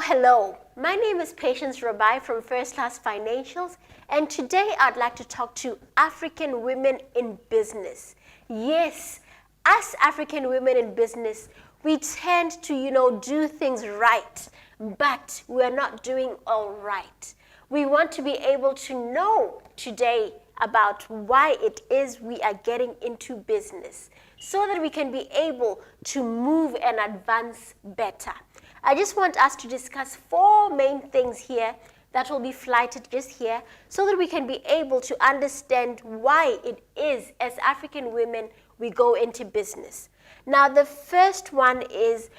Hello. My name is Patience Rabai from First Class Financials, and today I'd like to talk to African women in business. Yes, us African women in business, we tend to, do things right, but we're not doing all right. We want to be able to know today about why it is we are getting into business so that we can be able to move and advance better. I just want us to discuss 4 main things here that will be flighted just here so that we can be able to understand why it is as African women we go into business. Now, the first one is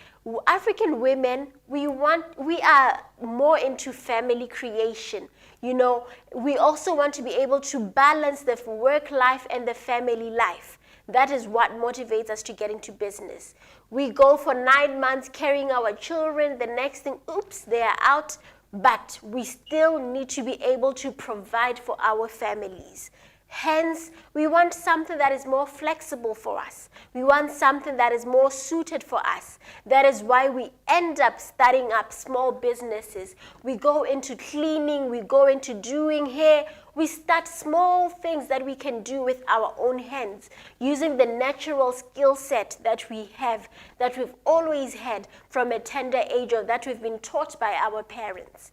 African women, we are more into family creation. We also want to be able to balance the work life and the family life. That is what motivates us to get into business. We go for 9 months carrying our children. The next thing, oops, they are out. But we still need to be able to provide for our families. Hence, we want something that is more flexible for us. We want something that is more suited for us. That is why we end up starting up small businesses. We go into cleaning, we go into doing hair. We start small things that we can do with our own hands, using the natural skill set that we have, that we've always had from a tender age or that we've been taught by our parents.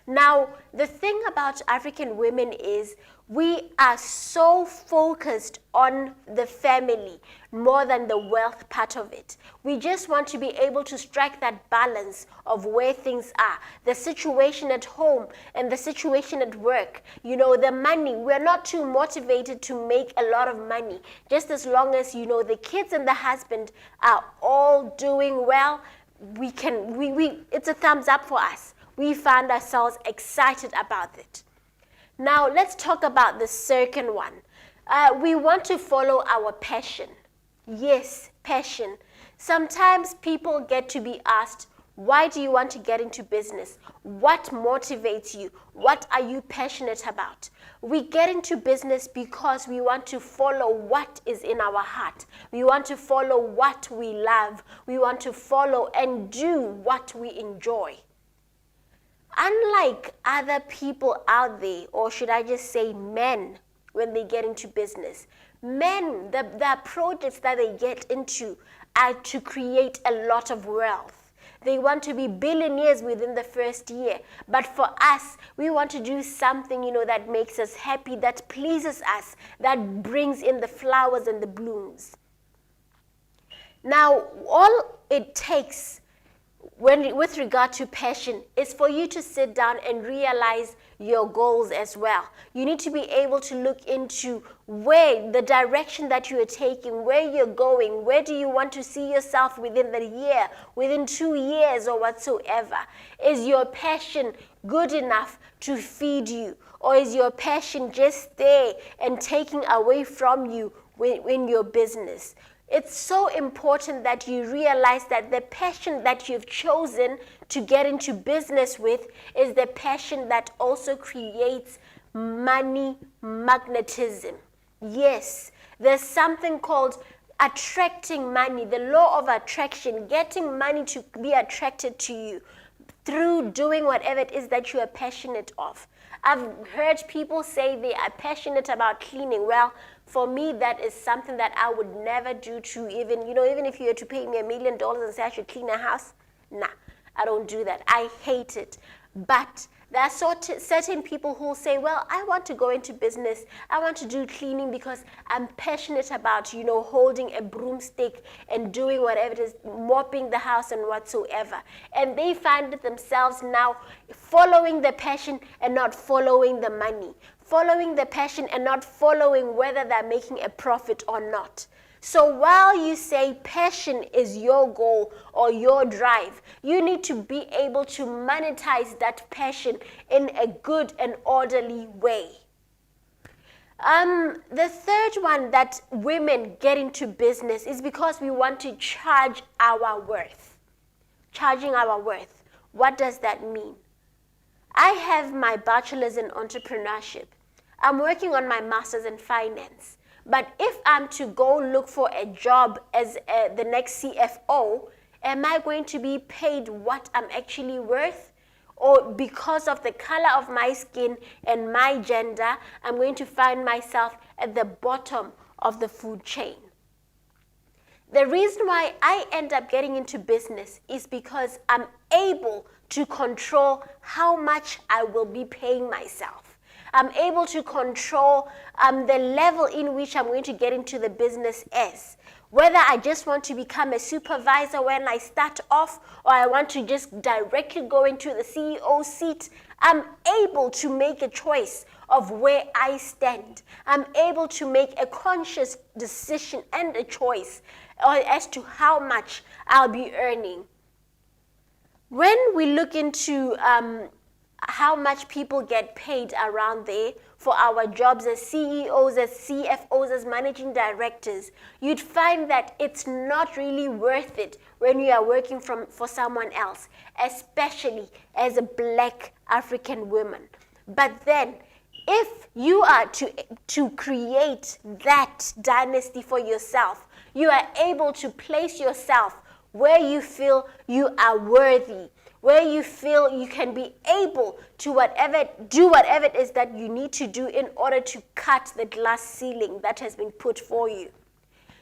Now, the thing about African women is we are so focused on the family more than the wealth part of it. We just want to be able to strike that balance of where things are, the situation at home and the situation at work. The money, we're not too motivated to make a lot of money. Just as long as, the kids and the husband are all doing well, it's a thumbs up for us. We find ourselves excited about it. Now, let's talk about the second one. We want to follow our passion. Yes, passion. Sometimes people get to be asked, why do you want to get into business? What motivates you? What are you passionate about? We get into business because we want to follow what is in our heart. We want to follow what we love. We want to follow and do what we enjoy. Unlike other people out there, or should I just say men, when they get into business, men, the projects that they get into are to create a lot of wealth. They want to be billionaires within the first year. But for us, we want to do something, that makes us happy, that pleases us, that brings in the flowers and the blooms. Now, all it takes with regard to passion is for you to sit down and realize your goals as well. You need to be able to look into where the direction that you are taking, where you're going, where do you want to see yourself within the year, within 2 years or whatsoever. Is your passion good enough to feed you, or is your passion just there and taking away from you in your business? It's so important that you realize that the passion that you've chosen to get into business with is the passion that also creates money magnetism. Yes, there's something called attracting money, the law of attraction, getting money to be attracted to you through doing whatever it is that you are passionate of. I've heard people say they are passionate about cleaning. Well, for me, that is something that I would never do to even if you were to pay me $1 million and say I should clean a house, nah, I don't do that. I hate it. But there are certain people who say, well, I want to go into business. I want to do cleaning because I'm passionate about, holding a broomstick and doing whatever it is, mopping the house and whatsoever. And they find themselves now following the passion and not following the money. Following the passion and not following whether they're making a profit or not. So while you say passion is your goal or your drive, you need to be able to monetize that passion in a good and orderly way. The third one that women get into business is because we want to charge our worth. Charging our worth. What does that mean? I have my bachelor's in entrepreneurship. I'm working on my master's in finance. But if I'm to go look for a job as the next CFO, Am I going to be paid what I'm actually worth? Or because of the color of my skin and my gender, I'm going to find myself at the bottom of the food chain? The reason why I end up getting into business is because I'm able to control how much I will be paying myself. I'm able to control the level in which I'm going to get into the business as. Whether I just want to become a supervisor when I start off, or I want to just directly go into the CEO seat, I'm able to make a choice of where I stand. I'm able to make a conscious decision and a choice as to how much I'll be earning. When we look into how much people get paid around there for our jobs as CEOs, as CFOs, as managing directors, you'd find that it's not really worth it when you are working for someone else, especially as a Black African woman. But then, if you are to create that dynasty for yourself, you are able to place yourself where you feel you are worthy, where you feel you can be able to do whatever it is that you need to do in order to cut the glass ceiling that has been put for you.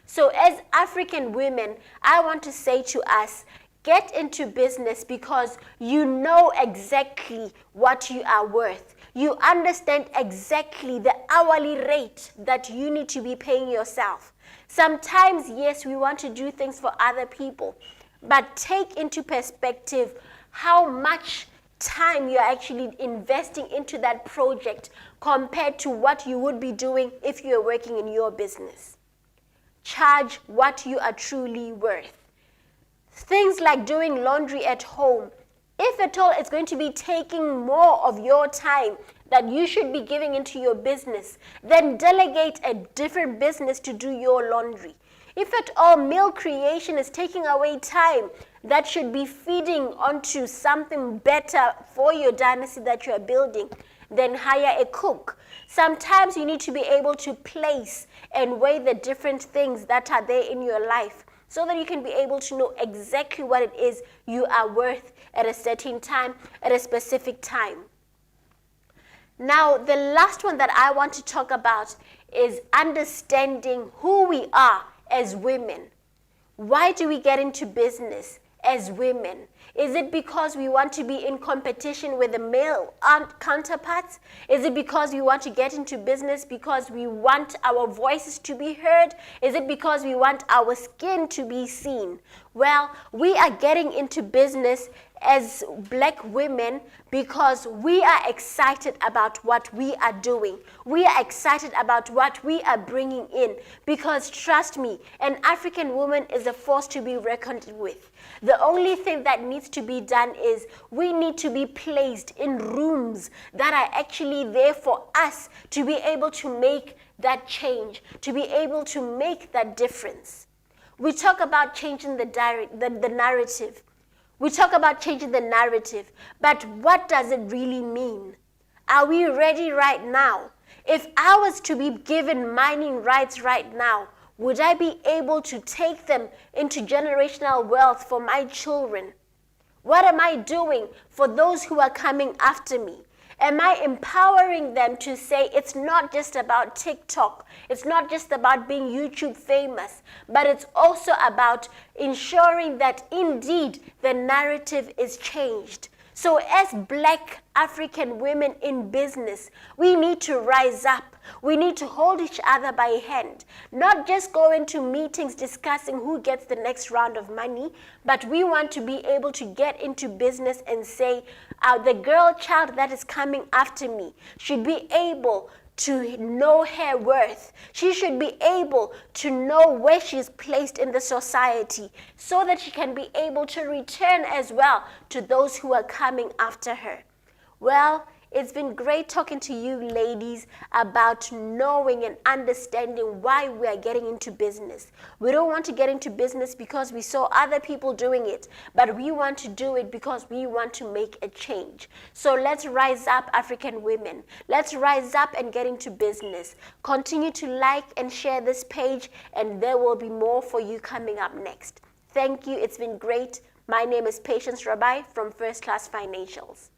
So as African women, I want to say to us, get into business because you know exactly what you are worth. You understand exactly the hourly rate that you need to be paying yourself. Sometimes, yes, we want to do things for other people, but take into perspective how much time you're actually investing into that project compared to what you would be doing if you were working in your business. Charge what you are truly worth. Things like doing laundry at home, if at all it's going to be taking more of your time that you should be giving into your business, then delegate a different business to do your laundry. If at all meal creation is taking away time that should be feeding onto something better for your dynasty that you are building, then hire a cook. Sometimes you need to be able to place and weigh the different things that are there in your life so that you can be able to know exactly what it is you are worth at a certain time, at a specific time. Now, the last one that I want to talk about is understanding who we are as women. Why do we get into business as women? Is it because we want to be in competition with the male counterparts? Is it because we want to get into business because we want our voices to be heard? Is it because we want our skin to be seen? Well, we are getting into business as Black women because we are excited about what we are doing. We are excited about what we are bringing in because, trust me, an African woman is a force to be reckoned with. The only thing that needs to be done is we need to be placed in rooms that are actually there for us to be able to make that change, to be able to make that difference. We talk about changing the narrative. We talk about changing the narrative, but what does it really mean? Are we ready right now? If I was to be given mining rights right now, would I be able to take them into generational wealth for my children? What am I doing for those who are coming after me? Am I empowering them to say it's not just about TikTok, it's not just about being YouTube famous, but it's also about ensuring that indeed the narrative is changed. So as Black African women in business, we need to rise up. We need to hold each other by a hand, not just go into meetings discussing who gets the next round of money, but we want to be able to get into business and say, the girl child that is coming after me should be able to know her worth. She should be able to know where she is placed in the society so that she can be able to return as well to those who are coming after her. Well, it's been great talking to you ladies about knowing and understanding why we are getting into business. We don't want to get into business because we saw other people doing it, but we want to do it because we want to make a change. So let's rise up, African women. Let's rise up and get into business. Continue to like and share this page, and there will be more for you coming up next. Thank you. It's been great. My name is Patience Rabai from First Class Financials.